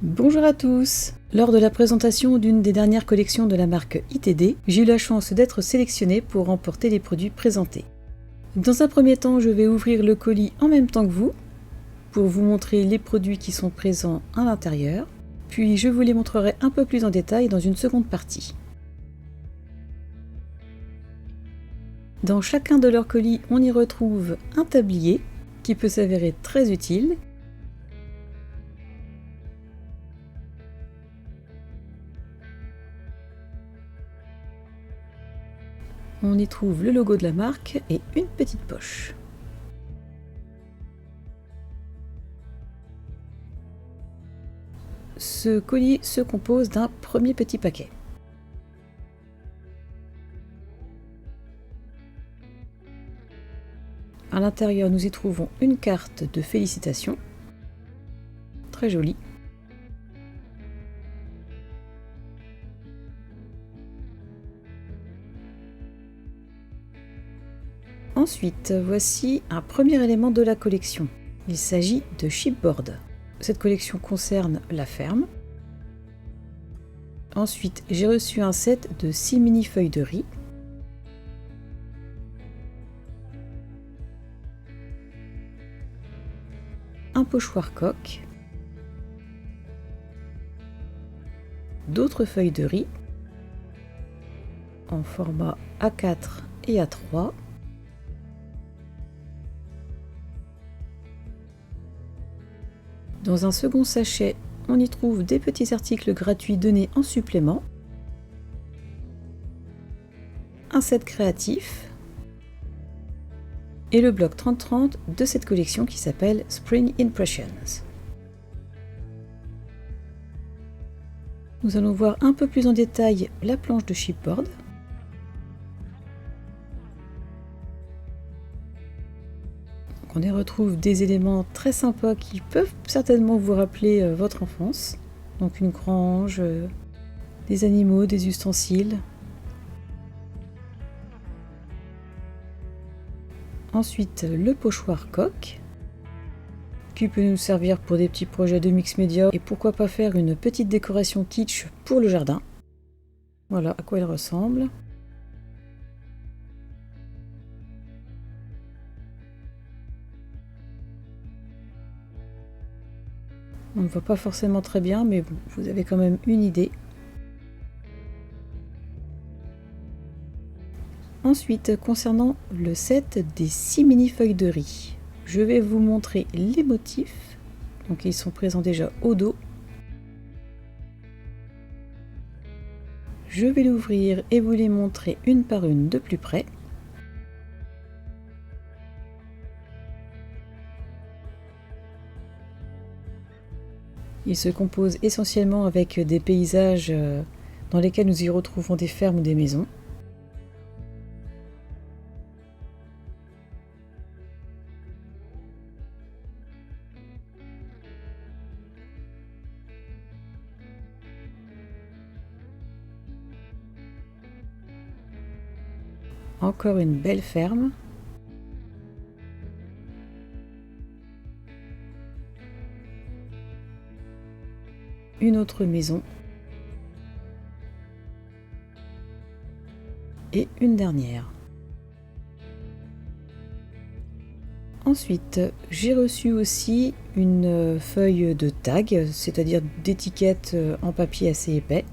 Bonjour à tous! Lors de la présentation d'une des dernières collections de la marque ITD, j'ai eu la chance d'être sélectionnée pour remporter les produits présentés. Dans un premier temps, je vais ouvrir le colis en même temps que vous, pour vous montrer les produits qui sont présents à l'intérieur, puis je vous les montrerai un peu plus en détail dans une seconde partie. Dans chacun de leurs colis, on y retrouve un tablier qui peut s'avérer très utile. On y trouve le logo de la marque et une petite poche. Ce colis se compose d'un premier petit paquet. À l'intérieur, nous y trouvons une carte de félicitations, très jolie. Ensuite, voici un premier élément de la collection. Il s'agit de chipboard. Cette collection concerne la ferme. Ensuite, j'ai reçu un set de 6 mini feuilles de riz. Un pochoir coque. D'autres feuilles de riz en format A4 et A3. Dans un second sachet, on y trouve des petits articles gratuits donnés en supplément, un set créatif et le bloc 30-30 de cette collection qui s'appelle Spring Impressions. Nous allons voir un peu plus en détail la planche de chipboard. On y retrouve des éléments très sympas qui peuvent certainement vous rappeler votre enfance. Donc une grange, des animaux, des ustensiles. Ensuite, le pochoir coque, qui peut nous servir pour des petits projets de mix média et pourquoi pas faire une petite décoration kitsch pour le jardin. Voilà à quoi il ressemble. On ne voit pas forcément très bien, mais bon, vous avez quand même une idée. Ensuite, concernant le set des 6 mini feuilles de riz, je vais vous montrer les motifs. Donc ils sont présents déjà au dos. Je vais l'ouvrir et vous les montrer une par une de plus près. Il se compose essentiellement avec des paysages dans lesquels nous y retrouvons des fermes ou des maisons. Encore une belle ferme. Une autre maison. Et une dernière. Ensuite, j'ai reçu aussi une feuille de tag, c'est-à-dire d'étiquette en papier assez épais.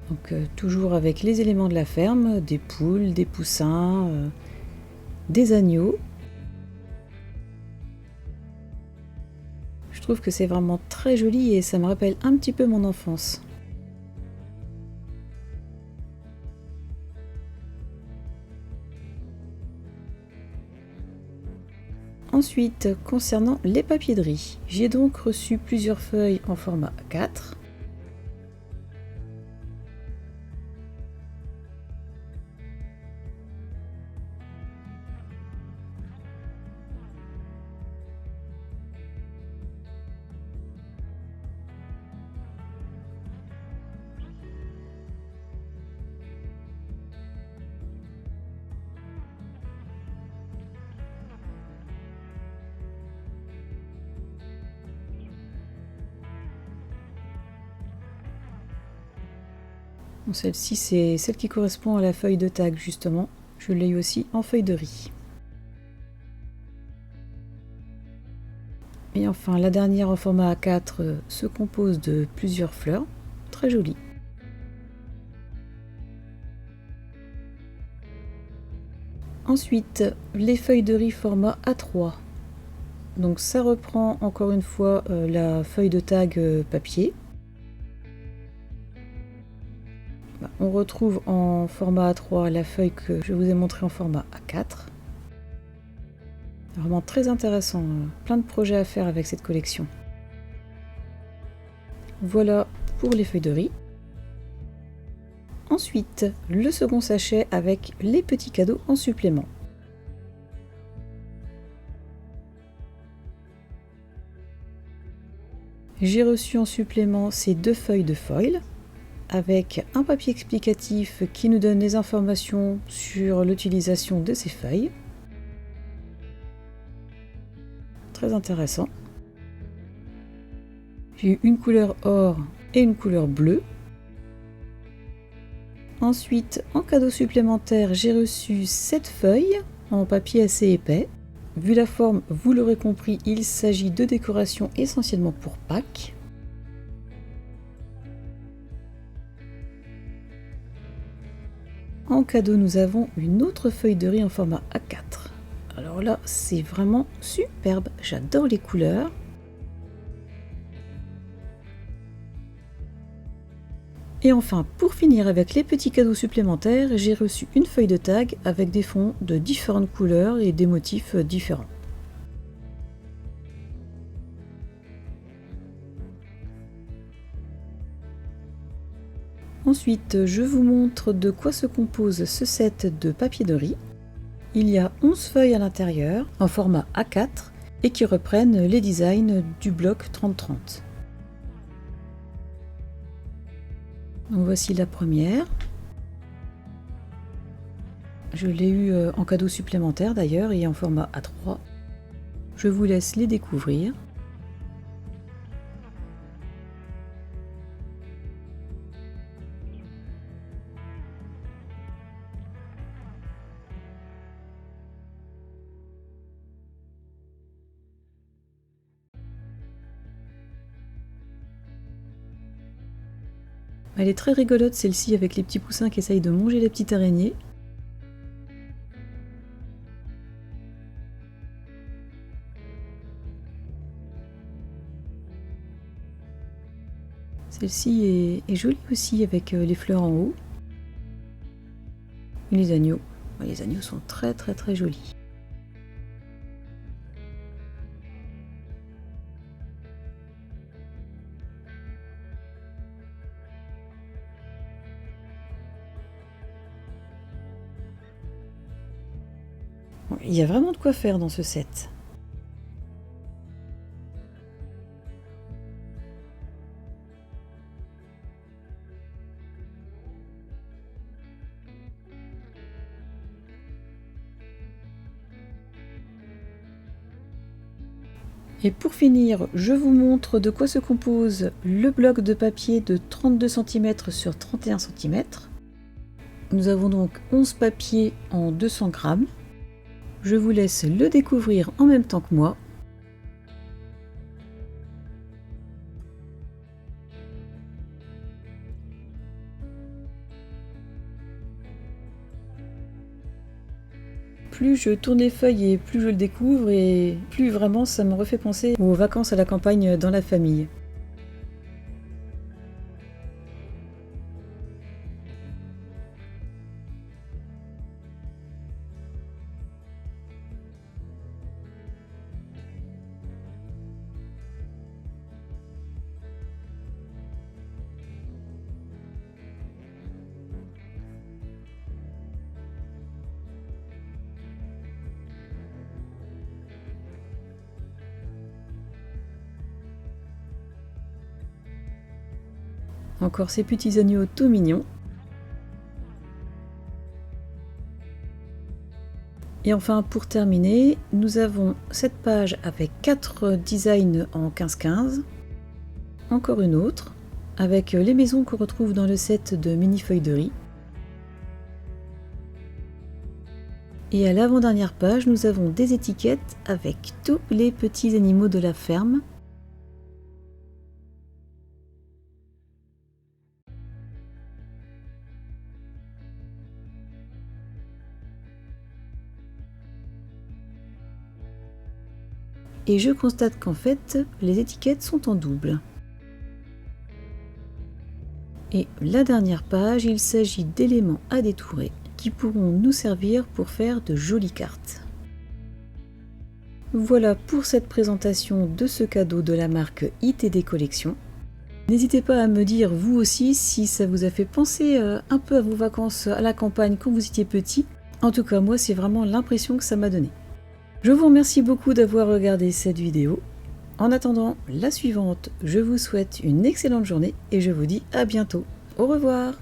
Donc toujours avec les éléments de la ferme, des poules, des poussins, des agneaux. Je trouve que c'est vraiment très joli et ça me rappelle un petit peu mon enfance. Ensuite, concernant les papiers de riz, j'ai donc reçu plusieurs feuilles en format A4. Bon, celle-ci, c'est celle qui correspond à la feuille de tag, justement. Je l'ai eu aussi en feuille de riz. Et enfin, la dernière en format A4 se compose de plusieurs fleurs, très jolies. Ensuite, les feuilles de riz format A3. Donc ça reprend encore une fois la feuille de tag papier. On retrouve en format A3 la feuille que je vous ai montrée en format A4. Vraiment très intéressant, plein de projets à faire avec cette collection. Voilà pour les feuilles de riz. Ensuite, le second sachet avec les petits cadeaux en supplément. J'ai reçu en supplément ces 2 feuilles de foil avec un papier explicatif qui nous donne les informations sur l'utilisation de ces feuilles. Très intéressant. J'ai eu une couleur or et une couleur bleue. Ensuite, en cadeau supplémentaire, j'ai reçu 7 feuilles en papier assez épais. Vu la forme, vous l'aurez compris, il s'agit de décorations essentiellement pour Pâques. En cadeau, nous avons une autre feuille de riz en format A4. Alors là, c'est vraiment superbe, j'adore les couleurs. Et enfin, pour finir avec les petits cadeaux supplémentaires, j'ai reçu une feuille de tag avec des fonds de différentes couleurs et des motifs différents. Ensuite, je vous montre de quoi se compose ce set de papier de riz. Il y a 11 feuilles à l'intérieur, en format A4, et qui reprennent les designs du bloc 30-30. Donc voici la première. Je l'ai eu en cadeau supplémentaire d'ailleurs et en format A3. Je vous laisse les découvrir. Elle est très rigolote celle-ci avec les petits poussins qui essayent de manger les petites araignées. Celle-ci est jolie aussi avec les fleurs en haut. Et les agneaux. Les agneaux sont très jolis. Bon, il y a vraiment de quoi faire dans ce set. Et pour finir, je vous montre de quoi se compose le bloc de papier de 32 cm sur 31 cm. Nous avons donc 11 papiers en 200 grammes. Je vous laisse le découvrir en même temps que moi. Plus je tourne les feuilles et plus je le découvre et plus vraiment ça me refait penser aux vacances à la campagne dans la famille. Encore ces petits agneaux tout mignons. Et enfin, pour terminer, nous avons cette page avec 4 designs en 15-15. Encore une autre. avec les maisons qu'on retrouve dans le set de mini feuilles de riz. Et à l'avant-dernière page, nous avons des étiquettes avec tous les petits animaux de la ferme. Et je constate qu'en fait, les étiquettes sont en double. Et la dernière page, il s'agit d'éléments à détourer qui pourront nous servir pour faire de jolies cartes. Voilà pour cette présentation de ce cadeau de la marque ITD Collection. N'hésitez pas à me dire vous aussi si ça vous a fait penser un peu à vos vacances à la campagne quand vous étiez petit. En tout cas, moi, c'est vraiment l'impression que ça m'a donné. Je vous remercie beaucoup d'avoir regardé cette vidéo. En attendant la suivante, je vous souhaite une excellente journée et je vous dis à bientôt. Au revoir!